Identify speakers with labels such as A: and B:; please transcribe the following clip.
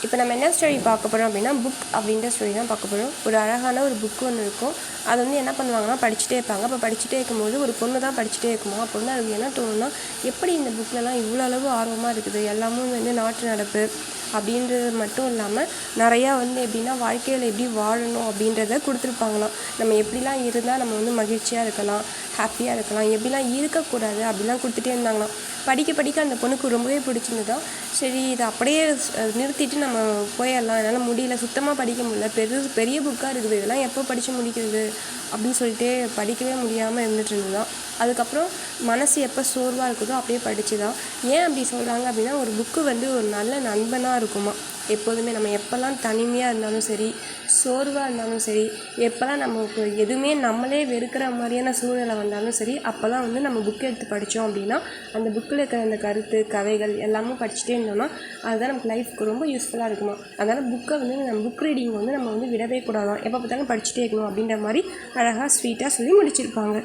A: இப்போ நம்ம என்ன ஸ்டோரி பார்க்க போகிறோம் அப்படின்னா புக் அப்படின்ற ஸ்டோரி தான் பார்க்க போகிறோம். ஒரு அழகான ஒரு புக்கு ஒன்று இருக்கும். அது வந்து என்ன பண்ணுவாங்கன்னா படிச்சுட்டே இருப்பாங்க. அப்போ படிச்சுட்டே இருக்கும்போது ஒரு பொண்ணு தான் படிச்சுட்டே இருக்குமா. அப்போ வந்து அதுக்கு என்ன தோணுன்னா, எப்படி இந்த புக்கிலலாம் இவ்வளோ அளவு ஆர்வமாக இருக்குது, எல்லாமும் வந்து நாட்டு நடப்பு அப்படின்றது மட்டும் இல்லாமல் நிறையா வந்து எப்படின்னா வாழ்க்கையில் எப்படி வாழணும் அப்படின்றத கொடுத்துருப்பாங்களாம். நம்ம எப்படிலாம் இருந்தால் நம்ம வந்து மகிழ்ச்சியாக இருக்கலாம், ஹாப்பியாக இருக்கலாம், எப்படிலாம் இருக்கக்கூடாது அப்படிலாம் கொடுத்துட்டே இருந்தாங்களாம். படிக்க படிக்க அந்த பொண்ணுக்கு ரொம்பவே பிடிச்சிருந்ததான். சரி இதை அப்படியே நிறுத்திட்டு நம்ம போயிடலாம், என்னால் முடியல, சுத்தமாக படிக்க முடியல, பெரிய புக்காக இருக்குது, இதெல்லாம் எப்போ படித்து முடிக்கிறது அப்படின்னு சொல்லிட்டு படிக்கவே முடியாமல் இருந்துகிட்டு இருந்ததுதான். அதுக்கப்புறம் மனசு எப்போ சோர்வாக இருக்குதோ அப்படியே படிச்சுதான். ஏன் அப்படி சொல்கிறாங்க அப்படின்னா, ஒரு புக்கு வந்து ஒரு நல்ல நண்பனாக இருக்குமா. எப்போதுமே நம்ம எப்போல்லாம் தனிமையாக இருந்தாலும் சரி, சோர்வாக இருந்தாலும் சரி, எப்போல்லாம் நமக்கு எதுவுமே நம்மளே வெறுக்கிற மாதிரியான சூழ்நிலை வந்தாலும் சரி, அப்போல்லாம் வந்து நம்ம புக் எடுத்து படித்தோம் அப்படின்னா அந்த புக்கில் இருக்கிற அந்த கருத்து கதைகள் எல்லாமும் படிச்சுட்டே இருந்தோம்னா அதுதான் நமக்கு லைஃப்க்கு ரொம்ப யூஸ்ஃபுல்லாக இருக்குமா. அதனால் புக்கை வந்து நம்ம புக் ரீடிங் வந்து நம்ம வந்து விடவே கூடாதான், எப்போ பார்த்தாலும் படிச்சுட்டே இருக்கணும் அப்படின்ற மாதிரி அழகாக ஸ்வீட்டாக சொல்லி முடிச்சிருப்பாங்க.